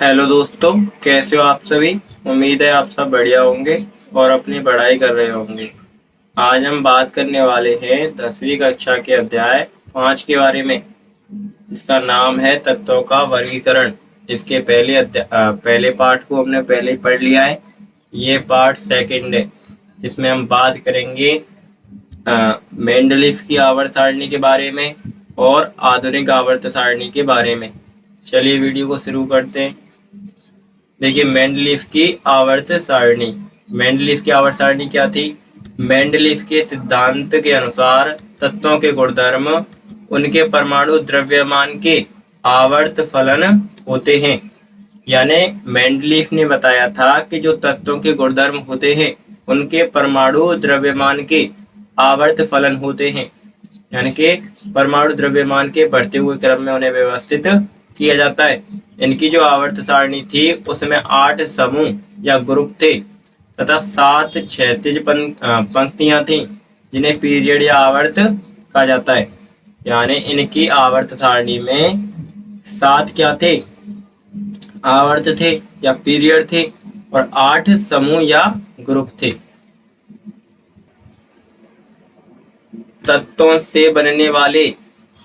Hello दोस्तों, कैसे हो आप सभी। उम्मीद है आप सब बढ़िया होंगे और अपनी पढ़ाई कर रहे होंगे। आज हम बात करने वाले हैं 10वीं कक्षा के अध्याय 5 के बारे में, जिसका नाम है तत्वों का वर्गीकरण। इसके पहले पार्ट को हमने पहले ही पढ़ लिया है। ये पार्ट सेकंड है, जिसमें हम बात करेंगे मेंडलीफ की आवर्त सारणी के बारे में और आधुनिक आवर्त सारणी के बारे में। चलिए वीडियो को शुरू करते हैं। देखिए, मेंडलीफ की आवर्त सारणी। मेंडलीफ की आवर्त सारणी क्या थी? मेंडलीफ के सिद्धांत के अनुसार तत्वों के गुणधर्म उनके परमाणु द्रव्यमान के आवर्त फलन होते हैं। यानी मेंडलीफ ने बताया था कि जो तत्वों के गुणधर्म होते हैं उनके परमाणु द्रव्यमान के आवर्त फलन होते हैं। यानी कि परमाणु द्रव्यमान के बढ़ते हुए क्रम में उन्हें व्यवस्थित किया जाता है। इनकी जो आवर्त सारणी थी उसमें 8 समूह या ग्रुप थे तथा 7 क्षैतिज पंक्तियां थी, जिन्हें पीरियड या आवर्त कहा जाता है। यानी इनकी आवर्त सारणी में 7 क्या थे? आवर्त थे या पीरियड थे, और 8 समूह या ग्रुप थे। तत्वों से बनने वाले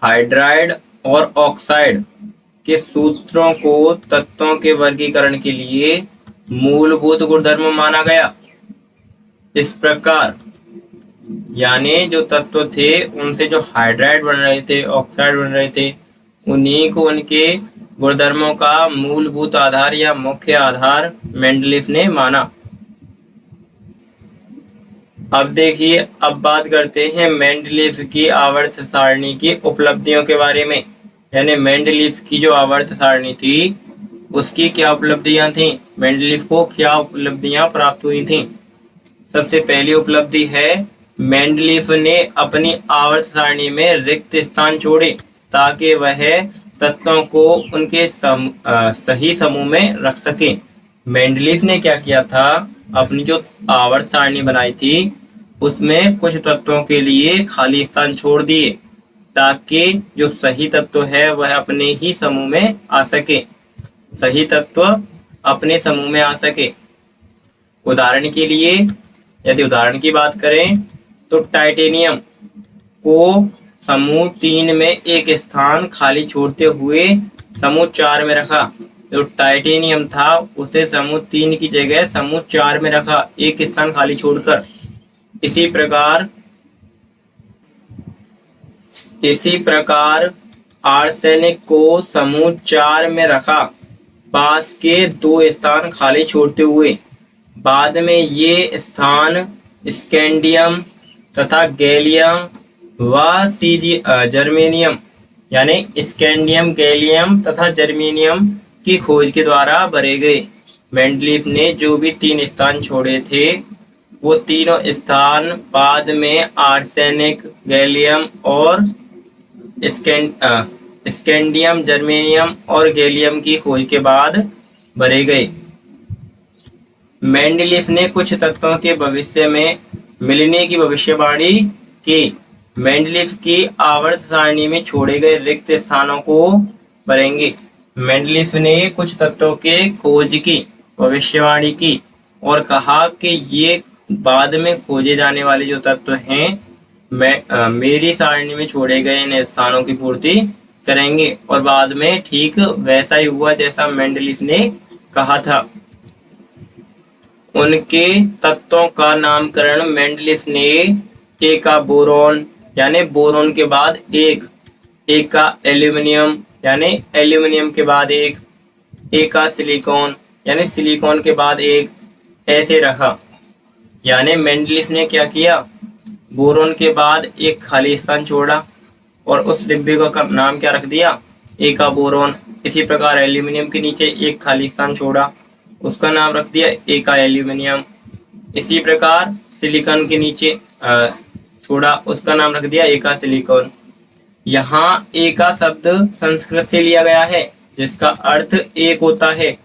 हाइड्राइड और ऑक्साइड के सूत्रों को तत्वों के वर्गीकरण के लिए मूलभूत गुणधर्म माना गया। इस प्रकार यानी जो तत्व थे उनसे जो हाइड्राइड बन रहे थे, ऑक्साइड बन रहे थे, उन्हीं को उनके गुणधर्मों का मूलभूत आधार या मुख्य आधार मेंडलीफ ने माना। अब देखिए, अब बात करते हैं मेंडलीफ की आवर्त सारणी की उपलब्धियों के बारे में। यानी मेंडलीफ की जो आवर्त सारणी थी उसकी क्या उपलब्धियां थी, मेंडलीफ को क्या उपलब्धियां प्राप्त हुई थी। सबसे पहली उपलब्धि है, मेंडलीफ ने अपनी आवर्त सारणी में रिक्त स्थान छोड़े ताकि वह तत्वों को उनके सही समूह में रख सके। मेंडलीफ ने क्या किया था, अपनी जो आवर्त सारणी बनाई थी उसमें कुछ तत्वों के लिए खाली स्थान छोड़ दिए ताकि जो सही तत्व है वह अपने ही समूह में आ सके, सही तत्व अपने समूह में आ सके। उदाहरण के लिए यदि उदाहरण की बात करें तो टाइटेनियम को समूह 3 में एक स्थान खाली छोड़ते हुए समूह 4 में रखा। जो टाइटेनियम था उसे समूह 3 की जगह समूह 4 में रखा, एक स्थान खाली छोड़कर। इसी प्रकार आर्सेनिक को समूह 4 में रखा, पास के 2 स्थान खाली छोड़ते हुए। बाद में ये स्थान स्कैंडियम तथा गैलियम व जर्मेनियम यानी स्कैंडियम, गैलियम तथा जर्मेनियम की खोज के द्वारा भरे गए। मेंडलीफ ने जो भी 3 स्थान छोड़े थे वो तीनों स्थान बाद में आर्सेनिक, गैलियम और स्कैंडियम, जर्मेनियम और गैलियम की खोज के बाद भरे गए। मेंडलीफ ने कुछ तत्वों के भविष्य में मिलने की भविष्यवाणी की। मेंडलीफ की आवर्त सारणी में छोड़े गए रिक्त स्थानों को भरेंगे। मेंडलीफ ने कुछ तत्वों के खोज की भविष्यवाणी की और कहा कि ये बाद में खोजे जाने वाले जो तत्व हैं मेरी सारणी में छोड़े गए इन स्थानों की पूर्ति करेंगे। और बाद में ठीक वैसा ही हुआ जैसा मेंडलीफ ने कहा था। उनके तत्वों का नामकरण मेंडलीफ ने ए का बोरोन यानी बोरोन के बाद एक, ए का एल्यूमिनियम यानी एल्यूमिनियम के बाद एक, ए का सिलिकॉन यानी सिलिकॉन के बाद एक, ऐसे रखा। यानी मेंडलीफ ने क्या किया, बोरोन के बाद एक खाली स्थान छोड़ा और उस डिब्बे का नाम क्या रख दिया, ए का बोरोन। इसी प्रकार एल्यूमिनियम के नीचे एक खाली स्थान छोड़ा, उसका नाम रख दिया ए का एल्यूमिनियम। इसी प्रकार सिलिकॉन के नीचे छोड़ा, उसका नाम रख दिया ए का सिलिकॉन। यहाँ ए का शब्द संस्कृत से लिया गया है जिसका अर्थ एक होता है।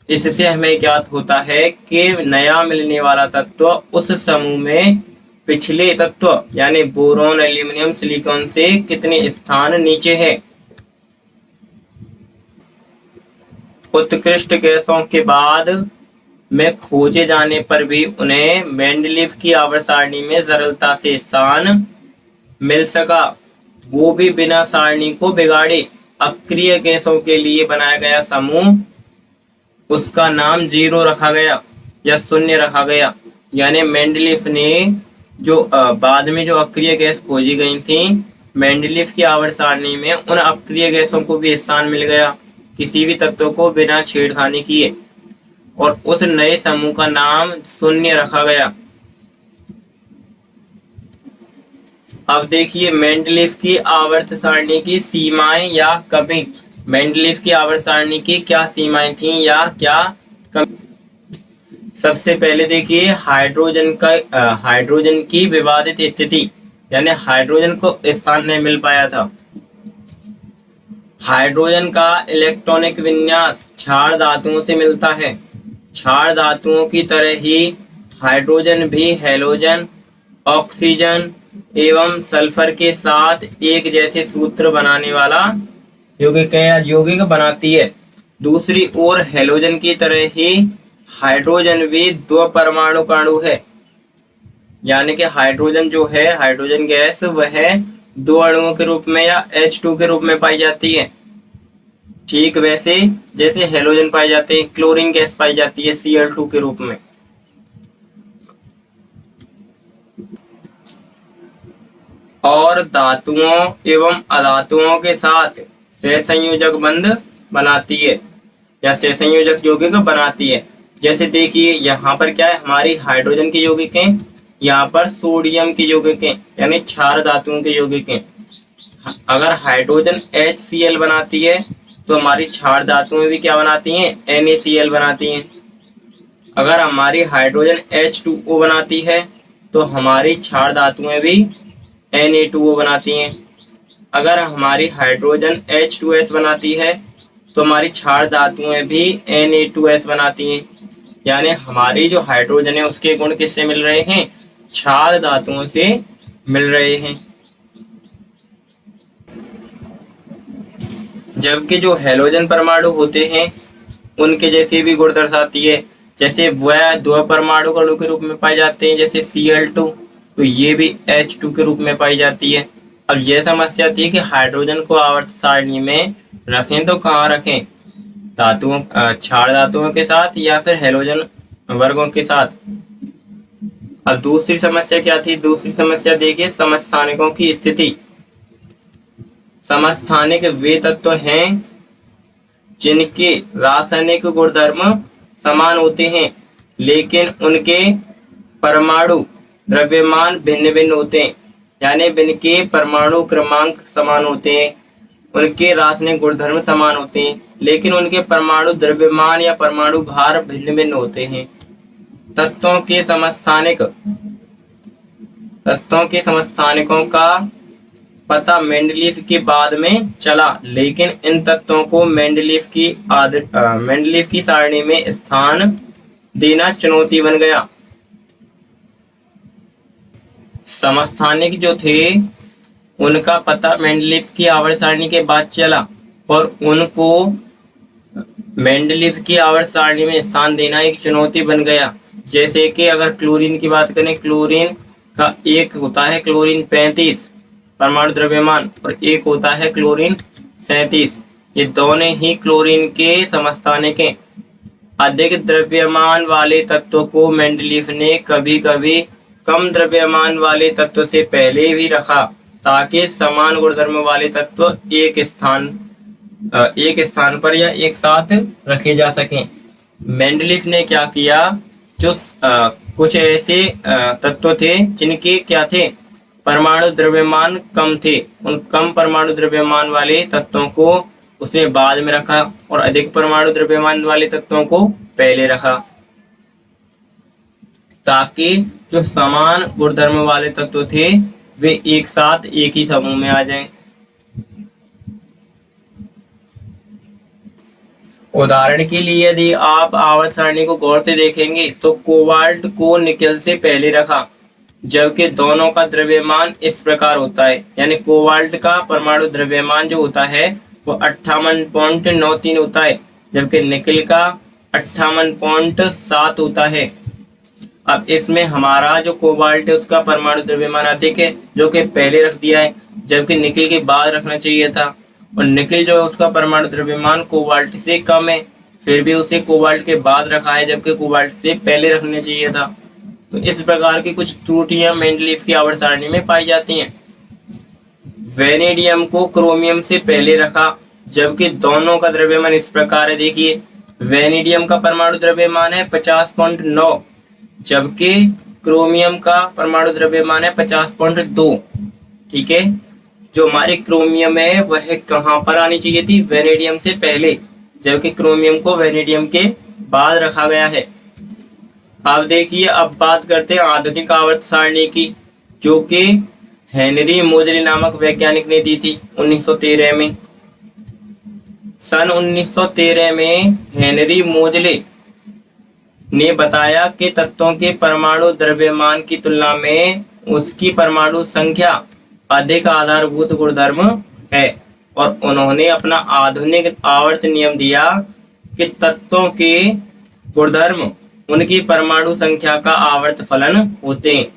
इससे हमें ज्ञात होता है कि नया मिलने वाला तत्व उस समूह में पिछले तत्व यानी बोरोन, एल्यूमिनियम, सिलिकॉन से कितने स्थान नीचे है। उत्कृष्ट गैसों के बाद में खोजे जाने पर भी उन्हें मेंडलीव की आवर्त सारणी में सरलता से स्थान मिल सका, वो भी बिना सारणी को बिगाड़े। अक्रिय गैसों के लिए बनाया गया समूह, उसका नाम 0 रखा गया या 0 रखा गया। यानी मेंडलीव ने जो बाद में जो अक्रिय गैस खोजी गई थी, मेंडलीव की आवर्त सारणी में उन अक्रिय गैसों को भी स्थान मिल गया किसी भी तत्व को बिना छेड़खानी किए, और उस नए समूह का नाम 0 रखा गया। अब देखिए मेंडलीव की आवर्त सारणी की सीमाएं या कमी। मेंडलीव की आवर्त सारणी की क्या सीमाएं थी या क्या कमी? सबसे पहले देखिए हाइड्रोजन की विवादित स्थिति, यानी हाइड्रोजन को स्थान नहीं मिल पाया था। हाइड्रोजन का इलेक्ट्रॉनिक विन्यास क्षार धातुओं से मिलता है। क्षार धातुओं की तरह ही हाइड्रोजन भी हैलोजन, ऑक्सीजन एवं सल्फर के साथ एक जैसे सूत्र बनाने वाला यौगिक बनाती है। दूसरी ओर हैलोजन की तरह ही हाइड्रोजन भी 2 परमाणु अणु है, यानी कि हाइड्रोजन जो है, हाइड्रोजन गैस, वह 2 अणुओं के रूप में या H2 के रूप में पाई जाती है। ठीक वैसे जैसे हैलोजन पाए जाते हैं, क्लोरीन गैस पाई जाती है Cl2 के रूप में। और धातुओं एवं अधातुओं के साथ सहसंयोजक बंध बनाती है या सहसंयोजक यौगिक बनाती है। जैसे देखिए यहाँ पर क्या है, हमारी हाइड्रोजन के यौगिक हैं, यहाँ पर सोडियम के यौगिक हैं, यानी क्षार धातुओं के यौगिक हैं। अगर हाइड्रोजन HCl बनाती है तो हमारी क्षार धातुएं भी क्या बनाती हैं, NaCl बनाती हैं। अगर हमारी हाइड्रोजन H2O बनाती है तो हमारी क्षार धातुएं भी Na2O बनाती हैं। अगर हमारी हाइड्रोजन H2S बनाती है तो हमारी क्षार धातुएं भी Na2S बनाती हैं। यानी हमारी जो हाइड्रोजन है उसके गुण किससे मिल रहे हैं, क्षार धातुओं से मिल रहे हैं। जबकि जो हैलोजन परमाणु होते हैं उनके जैसे भी गुण दर्शाती है, जैसे वह 2 परमाणु अणु के रूप में पाए जाते हैं, जैसे Cl2, तो ये भी H2 के रूप में पाई जाती है। अब यह समस्या थी कि हाइड्रोजन को आवर्त सारणी में रखें तो कहाँ रखें, धातुओं क्षार धातुओं के साथ या फिर हैलोजन वर्गों के साथ। अब दूसरी समस्या क्या थी, दूसरी समस्या देखिए समस्थानिकों की स्थिति। समस्थानिक वे तत्व हैं जिनके रासायनिक गुणधर्म समान होते हैं लेकिन उनके परमाणु द्रव्यमान भिन्न भिन्न होते हैं, यानी इनके परमाणु क्रमांक समान होते हैं, उनके रासायनिक गुणधर्म समान होते हैं लेकिन उनके परमाणु द्रव्यमान या परमाणु भार भिन्न भिन्न होते हैं। तत्वों के समस्थानिकों का पता मेंडलीव के बाद में चला, लेकिन इन तत्वों को मेंडलीव की सारणी में स्थान देना चुनौती बन गया। समस्थानिक जो थे उनका पता मेंडलीव की आवर्त सारणी के बाद चला और उनको मेंडलीव की आवर्त सारणी में स्थान देना एक चुनौती बन गया। जैसे कि अगर क्लोरीन की बात करें, क्लोरीन का एक होता है क्लोरीन 35 परमाणु द्रव्यमान और एक होता है क्लोरीन 37। ये दोनों ही क्लोरीन के समस्थानिक हैं। अधिक द्रव्यमान वाले तत्व को मेंडलीव ने कभी कभी कम द्रव्यमान वाले तत्व से पहले भी रखा ताकि समान गुणधर्म वाले तत्व एक स्थान पर या एक साथ रखे जा सकें। मेंडलीव ने क्या किया, जो कुछ ऐसे तत्व थे जिनके क्या थे, परमाणु द्रव्यमान कम थे, उन कम परमाणु द्रव्यमान वाले तत्वों को उसने बाद में रखा और अधिक परमाणु द्रव्यमान वाले तत्वों को पहले रखा ताकि जो समान गुणधर्म वाले तत्व थे वे एक साथ एक ही समूह में आ जाएं। उदाहरण के लिए यदि आप आवर्त सारणी को गौर से देखेंगे तो कोबाल्ट को निकेल से पहले रखा, जबकि दोनों का द्रव्यमान इस प्रकार होता है। यानी कोबाल्ट का परमाणु द्रव्यमान जो होता है वो 58.93 होता है, जबकि निकिल का 58.7 होता है। अब इसमें हमारा जो कोबाल्ट है उसका परमाणु द्रव्यमान अधिक है, जो कि पहले रख दिया है, जबकि निकिल के बाद रखना चाहिए था। और निकिल जो है उसका परमाणु द्रव्यमान कोबाल्ट से कम है, फिर भी उसे कोबाल्ट के बाद रखा है, जबकि कोबाल्ट से पहले रखना चाहिए था। तो इस प्रकार की कुछ त्रुटियां मेंडलीफ की आवर्त सारणी में पाई जाती हैं। वेनेडियम को क्रोमियम से पहले रखा, जबकि दोनों का द्रव्यमान इस प्रकार है। देखिए, वेनेडियम का परमाणु द्रव्यमान है 50.9, जबकि क्रोमियम का परमाणु द्रव्यमान है 50.2। ठीक है, जो हमारी क्रोमियम है वह कहाँ पर आनी चाहिए थी? वेनेडियम से पहले, जबकि क्रोमियम को वेनेडियम के बाद रखा गया है। अब देखिए, अब बात करते हैं आधुनिक आवर्त सारणी की, जो कि हेनरी मोजले नामक वैज्ञानिक ने दी थी 1913 में। सन 1913 में हेनरी मोजले ने बताया कि तत्वों के परमाणु द्रव्यमान की तुलना में उसकी परमाणु संख्या अधिक आधारभूत गुणधर्म है, और उन्होंने अपना आधुनिक आवर्त नियम दिया कि तत्वों के गुणधर्म उनकी परमाणु संख्या का आवर्त फलन होते हैं।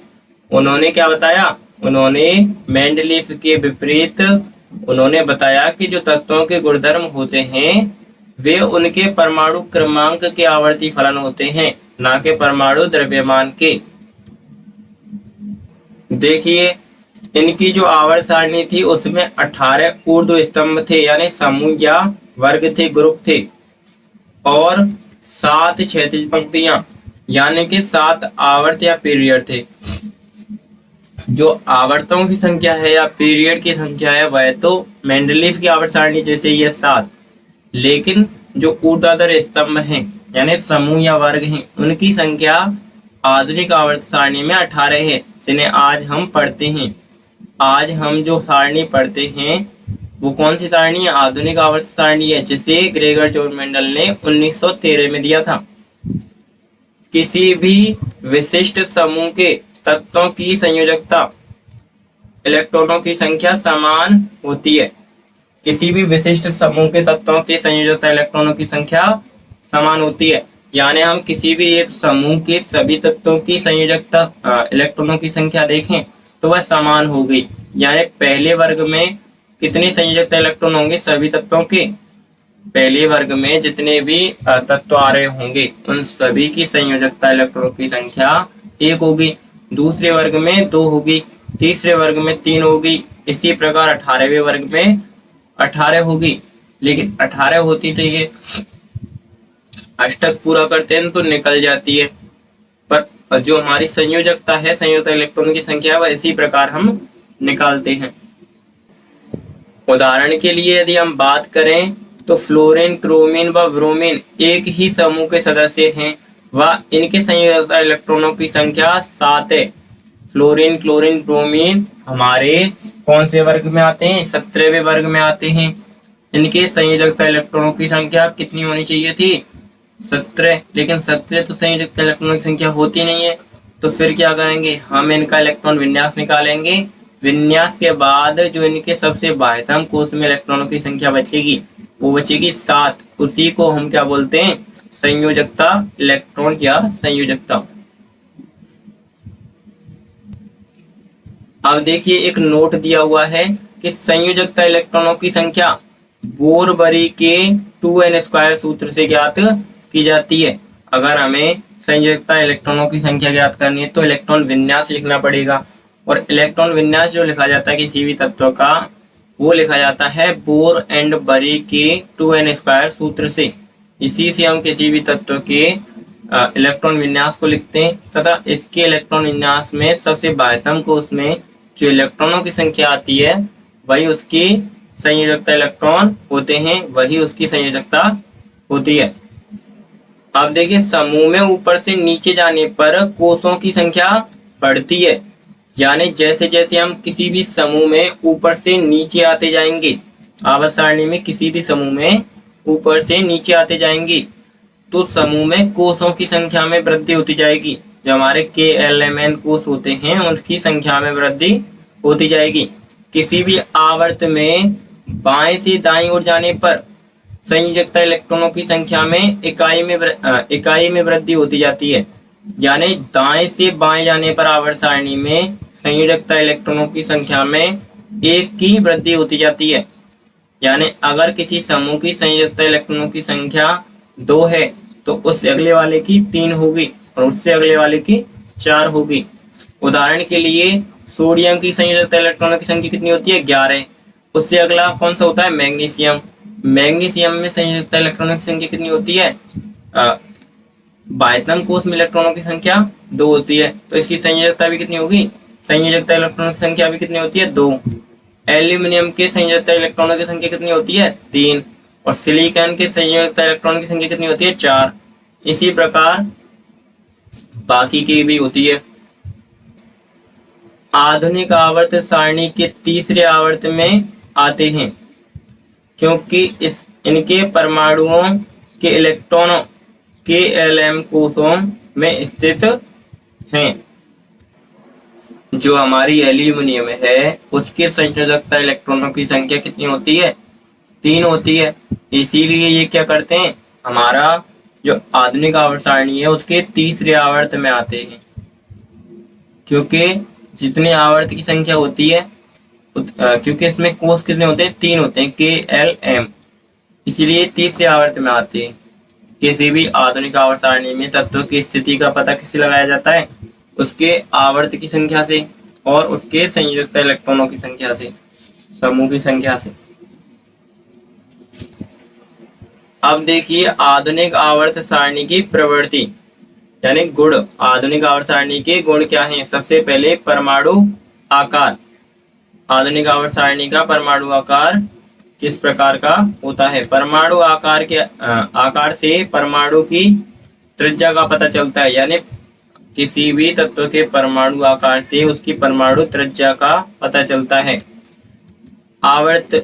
उन्होंने क्या बताया? उन्होंने मेंडलीफ के विपरीत उन्होंने बताया कि जो तत्वों के गुणधर्म होते हैं वे उनके परमाणु क्रमांक के आवर्ती फलन होते हैं, ना कि परमाणु द्रव्यमान के। देखिए, इनकी जो आवर्त सारणी थी उसमें 18 ऊर्ध्व स्तंभ थे, यानी समूह या वर्ग थे, ग्रुप थे, और 7 क्षैतिज पंक्तियां, यानी कि 7 आवर्त या पीरियड थे। जो आवर्तों की संख्या है या पीरियड की संख्या है वह तो मेंडलीफ की आवर्त सारणी जैसे ये 7, लेकिन जो ऊर्ध्वाधर स्तंभ हैं यानी समूह या वर्ग हैं उनकी संख्या आधुनिक आवर्त सारणी में 18 है, जिन्हें आज हम पढ़ते हैं। आज हम जो सारणी पढ़ते हैं वो कौन सी सारणी है? आधुनिक आवर्त सारणी है, जिसे ग्रेगर जॉन मेंडल ने 1913 में दिया था। किसी भी विशिष्ट समूह के तत्वों की संयोजकता इलेक्ट्रॉनों की संख्या समान होती है। किसी भी विशिष्ट समूह के तत्वों की संयोजकता इलेक्ट्रॉनों की संख्या समान होती है, यानी हम किसी भी एक समूह के सभी तत्वों की संयोजकता इलेक्ट्रॉनों की संख्या देखें तो वह समान होगी। यानी पहले वर्ग में कितने संयोजकता इलेक्ट्रॉन होंगे? सभी तत्वों के पहले वर्ग में जितने भी तत्व आ रहे होंगे उन सभी की संयोजकता इलेक्ट्रॉनों की संख्या 1 होगी, दूसरे वर्ग में 2 होगी, तीसरे वर्ग में 3 होगी, इसी प्रकार 18वें वर्ग में 18 होगी। लेकिन 18 होती तो ये अष्टक पूरा करते हैं तो निकल जाती है, पर जो हमारी संयोजकता है, संयोजकता इलेक्ट्रॉन की संख्या, वह इसी प्रकार हम निकालते हैं। उदाहरण के लिए यदि हम बात करें तो फ्लोरीन, क्रोमीन व ब्रोमीन एक ही समूह के सदस्य हैं व इनके संयोजकता इलेक्ट्रॉनों की संख्या 7 है। फ्लोरीन, क्लोरीन, ब्रोमीन हमारे कौन से वर्ग में आते हैं? 17वें वर्ग में आते हैं। इनके संयोजकता इलेक्ट्रॉनों की संख्या कितनी होनी चाहिए थी? 17, लेकिन 17 तो संयोजकता इलेक्ट्रॉनों की संख्या होती नहीं है, तो फिर क्या करेंगे? हम इनका इलेक्ट्रॉन विन्यास निकालेंगे। विन्यास के बाद जो इनके सबसे बाह्यतम कोष में इलेक्ट्रॉनों की संख्या बचेगी वो बचेगी 7। उसी को हम क्या बोलते हैं? संयोजकता इलेक्ट्रॉन या संयोजकता। अब देखिए, एक नोट दिया हुआ है कि संयोजकता इलेक्ट्रॉनों की संख्या बोर-बरी के 2n² सूत्र से ज्ञात की जाती है। अगर हमें संयोजकता इलेक्ट्रॉनों की संख्या ज्ञात करनी है तो इलेक्ट्रॉन विन्यास लिखना पड़ेगा, और इलेक्ट्रॉन विन्यास जो लिखा जाता है किसी भी तत्व का वो लिखा जाता है बोर एंड बरी के 2n² सूत्र से। इसी से हम किसी भी तत्व के इलेक्ट्रॉन विन्यास को लिखते हैं, तथा इसके इलेक्ट्रॉन विन्यास में सबसे बाह्यतम कोष में जो इलेक्ट्रॉनों की संख्या आती है वही उसकी संयोजकता इलेक्ट्रॉन होते हैं, वही उसकी संयोजकता होती है। अब देखिए, समूह में ऊपर से नीचे जाने पर कोषों की संख्या बढ़ती है, यानी जैसे जैसे हम किसी भी समूह में ऊपर से नीचे आते जाएंगे, आवर्त सारणी में किसी भी समूह में ऊपर से नीचे आते जाएंगे तो समूह में कोषों की संख्या में वृद्धि होती जाएगी। जो हमारे KLMN कोष होते हैं उनकी संख्या में वृद्धि होती जाएगी। किसी भी आवर्त में बाएं से दाईं ओर जाने पर संयोजकता इलेक्ट्रॉनों की संख्या में इकाई में वृद्धि होती जाती है। यानी दाएं से बाएं जाने पर आवर्त सारणी में संयोजकता इलेक्ट्रॉनों की संख्या में एक की वृद्धि होती जाती है। यानी अगर किसी समूह की संयोजकता इलेक्ट्रॉनों की संख्या 2 है तो उससे अगले वाले की 3 होगी और उससे अगले वाले की 4 होगी। उदाहरण के लिए सोडियम की संयोजकता इलेक्ट्रॉनों की संख्या कितनी होती है? 11। उससे अगला कौन सा होता है? मैग्नीशियम। मैग्नीशियम में संयोजकता इलेक्ट्रॉनों की संख्या कितनी होती है? बाह्यतम कोष में इलेक्ट्रॉनों की संख्या 2 होती है, तो इसकी संयोजकता भी कितनी होगी? संयोजकता इलेक्ट्रॉनों की संख्या भी कितनी होती है? 2। एल्यूमिनियम के संयोजकता इलेक्ट्रॉनों की संख्या कितनी होती है? 3। और सिलिकॉन के संयोजकता इलेक्ट्रॉनों की संख्या कितनी होती है? 4। इसी प्रकार बाकी की भी होती है। आधुनिक आवर्त सारणी के तीसरे आवर्त में आते हैं क्योंकि इनके परमाणुओं के इलेक्ट्रॉनों KLM कोषों में स्थित हैं। जो हमारी एल्यूमिनियम है उसके संयोजकता इलेक्ट्रॉनों की संख्या कितनी होती है? 3 होती है। इसीलिए ये क्या करते हैं, हमारा जो आधुनिक आवर्त सारणी है उसके तीसरे आवर्त में आते हैं। क्योंकि जितने आवर्त की संख्या होती है क्योंकि इसमें कोष कितने होते हैं? 3 होते हैं, KLM, इसीलिए तीसरे आवर्त में आते हैं। किसी भी आधुनिक आवर्त सारणी में तत्व की स्थिति का पता किससे लगाया जाता है? उसके आवर्त की संख्या से और उसके संयोजकता इलेक्ट्रॉनों की संख्या से, समूह की संख्या से। अब देखिए आधुनिक आवर्त सारणी की प्रवृत्ति यानी गुण। आधुनिक आवर्त सारणी के गुण क्या हैं? सबसे पहले परमाणु आकार। आधुनिक आवर्त सारणी का परमाणु आकार किस प्रकार का होता है? परमाणु आकार से परमाणु की त्रिज्या का पता चलता है। यानी किसी भी तत्व के परमाणु आकार से उसकी परमाणु त्रिज्या का पता चलता है। आवर्त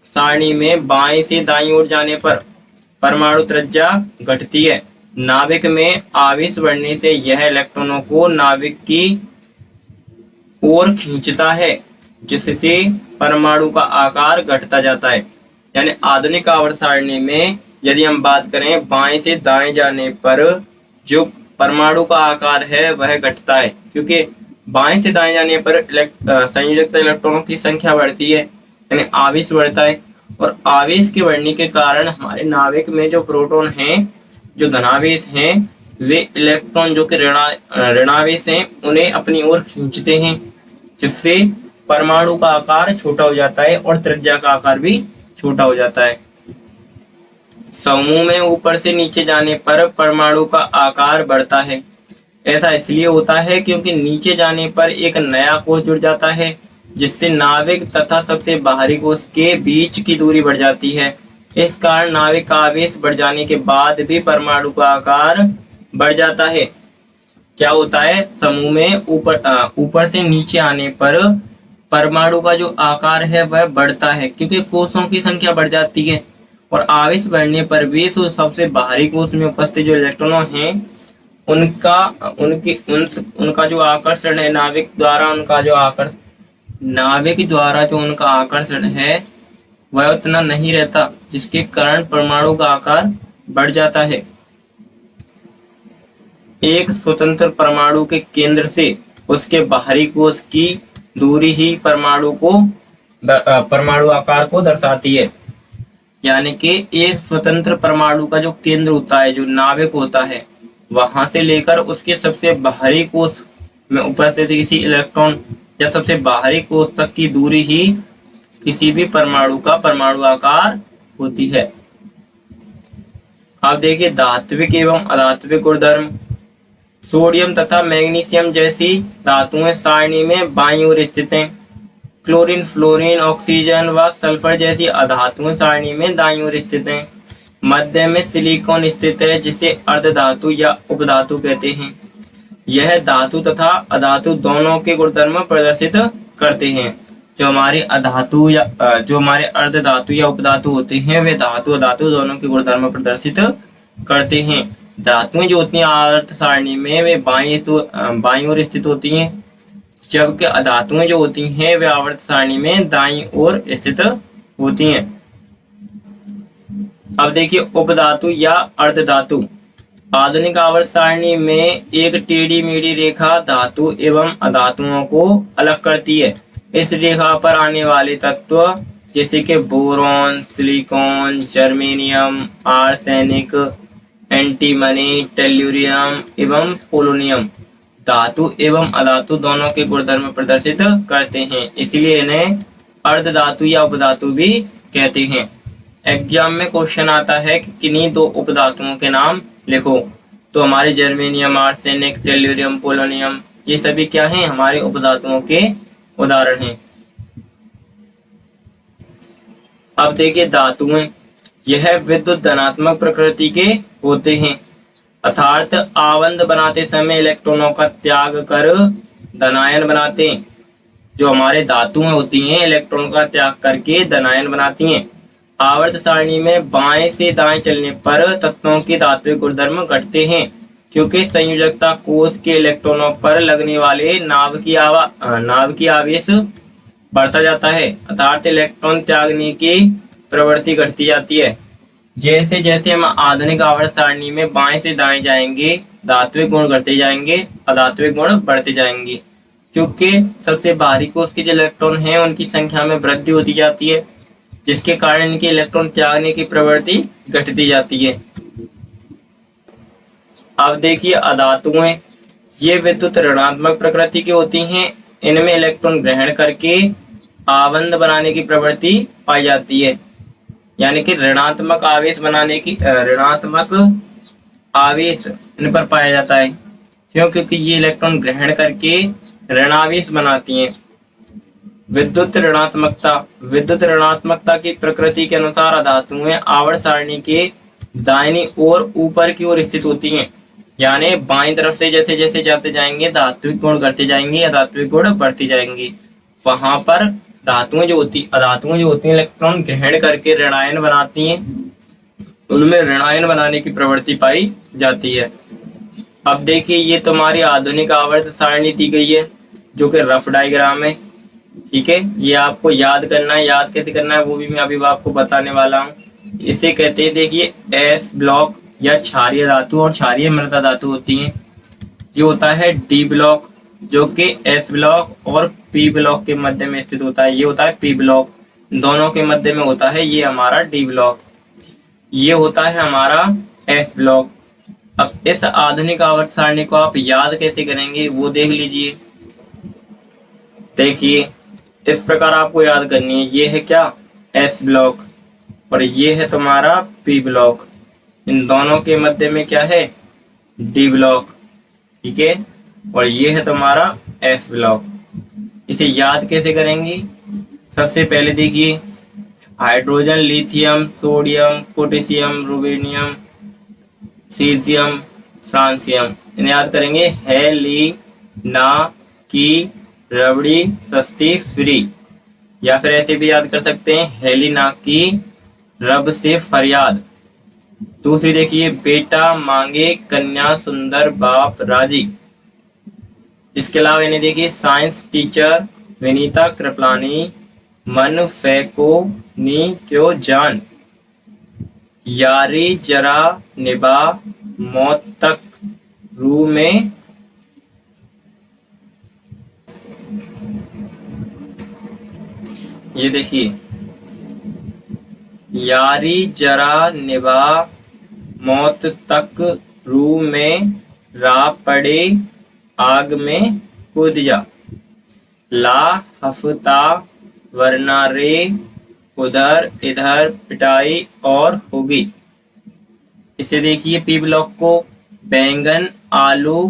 सारणी में बाएं से दाईं ओर जाने पर परमाणु त्रिज्या घटती है। नाभिक में आवेश बढ़ने से यह इलेक्ट्रॉनों को नाभिक की ओर खींचता है, जिससे परमाणु का आकार घटता जाता है। यानी आधुनिक आवर्त सारणी में यदि हम बात करें बाएं से दाएं जाने पर जो परमाणु का आकार है वह घटता है, क्योंकि बाएं से दाएं जाने पर संयोजकता इलेक्ट्रॉनों की संख्या बढ़ती है, यानी आवेश बढ़ता है। और आवेश के बढ़ने के कारण हमारे नाभिक में जो प्रोटॉन हैं, जो धनावेश हैं, वे इलेक्ट्रॉन जो कि ऋणावेश हैं उन्हें अपनी ओर खींचते हैं, जिससे परमाणु का आकार छोटा हो जाता है और त्रिज्या का आकार भी छोटा हो जाता है। समूह में ऊपर से नीचे जाने पर परमाणु का आकार बढ़ता है। ऐसा इसलिए होता है क्योंकि नीचे जाने पर एक नया कोष जुड़ जाता है, जिससे नाभिक तथा सबसे बाहरी कोष के बीच की दूरी बढ़ जाती है। इस कारण नाभिक का आवेश बढ़ जाने के बाद भी परमाणु का आकार बढ़ जाता है। क्या होता है, समूह में ऊपर से नीचे आने पर परमाणु का जो आकार है वह बढ़ता है, क्योंकि कोषों की संख्या बढ़ जाती है। और आवेश बढ़ने पर भी सबसे बाहरी कोष में उपस्थित जो इलेक्ट्रॉन हैं उनका जो आकर्षण है नाभिक द्वारा जो उनका आकर्षण है वह उतना नहीं रहता, जिसके कारण परमाणु का आकार बढ़ जाता है। एक स्वतंत्र परमाणु के केंद्र से उसके बाहरी कोष की दूरी ही परमाणु आकार को दर्शाती है। यानी कि एक स्वतंत्र परमाणु का जो केंद्र होता है, जो नाभिक होता है, वहां से लेकर उसके सबसे बाहरी कोष में उपस्थित किसी इलेक्ट्रॉन या सबसे बाहरी कोष तक की दूरी ही किसी भी परमाणु का परमाणु आकार होती है। अब देखिए धात्विक एवं अधात्विक गुणधर्म। सोडियम तथा मैग्नीशियम जैसी धातुएं सारणी में बाईं ओर स्थित हैं। क्लोरीन, फ्लोरीन, ऑक्सीजन व सल्फर जैसी अधातुएं सारणी में दाईं ओर स्थित हैं। मध्य में सिलिकॉन स्थित है, जिसे अर्धधातु या उपधातु कहते हैं। यह धातु तथा अधातु दोनों के गुणधर्म प्रदर्शित करते हैं। जो हमारे अर्धधातु या उपधातु होते हैं वे धातु अधातु दोनों के गुणधर्म प्रदर्शित करते हैं। धातुएं जो होती हैं आवर्त सारणी में वे बाईं ओर स्थित होती हैं, जबकि अधातुएं जो होती हैं वे आवर्त सारणी में दाईं ओर स्थित होती हैं। अब देखिए उपधातु या अर्धधातु। आधुनिक आवर्त सारणी में एक टेढ़ी मेढ़ी रेखा धातु एवं अधातुओं को अलग करती है। इस रेखा पर आने वाले तत्व जैसे कि boron, silicon, germanium, arsenic, antimony, tellurium एवं पोलोनियम धातु एवं अधातु दोनों के गुणधर्म प्रदर्शित करते हैं, इसलिए इन्हें अर्धधातु या उपधातु भी कहते हैं। एग्जाम में क्वेश्चन आता है कि किन्हीं दो उपधातुओं के नाम लिखो, तो हमारे जर्मेनियम, आर्सेनिक, टेल्यूरियम, पोलोनियम ये सभी क्या हैं, हमारे उपधातुओं के उदाहरण हैं। अब देखिए धातुएं, यह विद्युत धनात्मक प्रकृति के होते हैं, अर्थात आबंध बनाते समय इलेक्ट्रॉनों का त्याग कर धनायन बनाते हैं। जो हमारे धातुएं होती हैं इलेक्ट्रॉन का त्याग करके धनायन बनाती हैं। आवर्त सारणी में बाएं से दाएं चलने पर तत्वों के धात्विक गुणधर्म घटते हैं, क्योंकि संयोजकता कोष के इलेक्ट्रॉनों पर लगने वाले नाभ की आवेश बढ़ता जाता है, अर्थात इलेक्ट्रॉन त्यागने की प्रवृत्ति घटती जाती है। जैसे जैसे हम आधुनिक आवर्त सारणी में बाएं से दाएं जाएंगे, धात्विक गुण घटते जाएंगे, अधात्विक गुण बढ़ते जाएंगे, क्योंकि सबसे बाहरी कोष के जो इलेक्ट्रॉन हैं उनकी संख्या में वृद्धि होती जाती है, जिसके कारण इनके इलेक्ट्रॉन त्यागने की प्रवृत्ति घटती जाती है। अब देखिए अधातुएं, ये विद्युत ऋणात्मक प्रकृति की होती हैं। इनमें इलेक्ट्रॉन ग्रहण करके आबंध बनाने की प्रवृत्ति पाई जाती है, यानी कि ऋणात्मक आवेश इन पर पाया जाता है। क्यों? क्योंकि ये इलेक्ट्रॉन ग्रहण करके ऋणावेश बनाती हैं। विद्युत ऋणात्मकता की प्रकृति के अनुसार अधातुएं आवर्त सारणी के दाहिनी ओर ऊपर की ओर स्थित होती हैं, यानी बाईं तरफ से जैसे जैसे जाते जाएंगे धात्विक गुण घटते जाएंगे, अधात्विक गुण बढ़ती जाएंगी। वहां पर अधातुएं जो होती हैं इलेक्ट्रॉन ग्रहण करके ऋणायन बनाती हैं, उनमें ऋणायन बनाने की प्रवृत्ति पाई जाती है। अब देखिए ये तुम्हारी आधुनिक आवर्त सारणी दी गई है, जो कि रफ डायग्राम है। ठीक है, ये आपको याद करना है। याद कैसे करना है वो भी मैं अभी आपको बताने वाला हूँ। इसे कहते हैं, देखिए एस ब्लॉक या क्षारीय धातु और क्षारीय मृदा धातु होती हैं। ये होता है डी ब्लॉक, जो कि एस ब्लॉक और पी ब्लॉक के मध्य में स्थित होता है। ये होता है पी ब्लॉक, दोनों के मध्य में होता है ये हमारा डी ब्लॉक। ये होता है हमारा एफ ब्लॉक। अब इस आधुनिक आवर्त सारणी को आप याद कैसे करेंगे वो देख लीजिए। देखिए इस प्रकार आपको याद करनी है। ये है क्या, एस ब्लॉक, और ये है तुम्हारा पी ब्लॉक। इन दोनों के मध्य में क्या है, डी ब्लॉक। ठीक है, और ये है तुम्हारा एस ब्लॉक। इसे याद कैसे करेंगे? सबसे पहले देखिए hydrogen, lithium, sodium, potassium, rubidium, caesium, francium, इन्हें याद करेंगे हेली ना की रबड़ी सस्ती फ्री, या फिर ऐसे भी याद कर सकते हैं हेलिना की रब से फरियाद। दूसरी देखिए बेटा मांगे कन्या सुंदर बाप राजी। इसके अलावा इन्हें देखिए साइंस टीचर विनीता कृपलानी मन फैको नी क्यों जान, यारी जरा निभा मौत तक रू में। ये देखिए यारी जरा निभा मौत तक रू में, रा पड़े आग में कूद जा, ला हफ्ता वरना रे उधर इधर पिटाई और होगी। इसे देखिए पी ब्लॉक को बैंगन आलू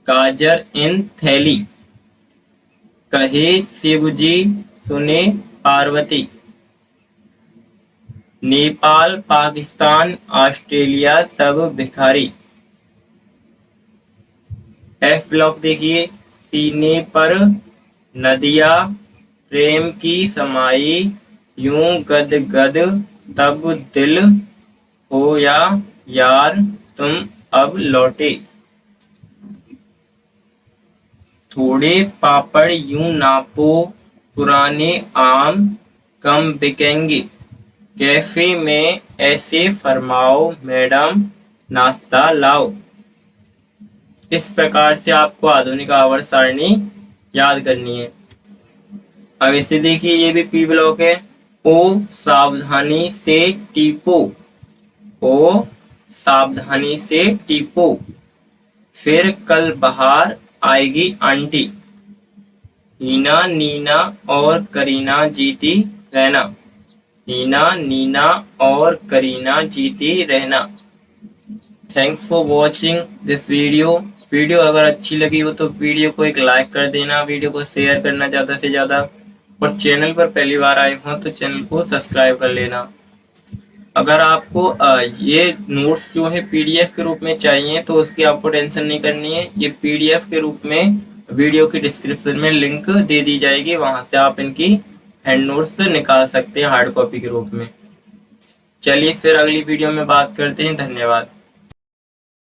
गाजर इन थैली, कहे शिव जी सुने पार्वती, नेपाल पाकिस्तान ऑस्ट्रेलिया सब भिखारी। एफ ब्लॉक देखिए सीने पर नदिया प्रेम की समाई, यूं गद गद तब दिल हो या यार तुम अब लौटे, थोड़े पापड़ यूं नापो पुराने आम कम बिकेंगे, कैफे में ऐसे फरमाओ मैडम नाश्ता लाओ। इस प्रकार से आपको आधुनिक आवर्त सारणी याद करनी है। अब इसे देखिए, ये भी पी ब्लॉक है। ओ सावधानी से टीपो, ओ सावधानी से टीपो, फिर कल बाहर आएगी आंटी। हीना नीना और करीना जीती रहना, हीना नीना और करीना जीती रहना। Thanks for watching this video. Video अगर अच्छी लगी हो तो वीडियो को एक लाइक कर देना, वीडियो को शेयर करना ज़्यादा से ज़्यादा, और चैनल पर पहली बार आए हो तो चैनल को सब्सक्राइब कर लेना। अगर आपको ये नोट्स जो है पीडीएफ के रूप में चाहिए तो उसकी आपको टेंशन नहीं करनी है। ये पीडीएफ के रूप में वीडियो के डिस्क्रिप्शन में लिंक दे दी जाएगी, वहां से आप इनकी हैंड नोट्स निकाल सकते हैं हार्ड कॉपी के रूप में। चलिए फिर अगली वीडियो में बात करते हैं। धन्यवाद।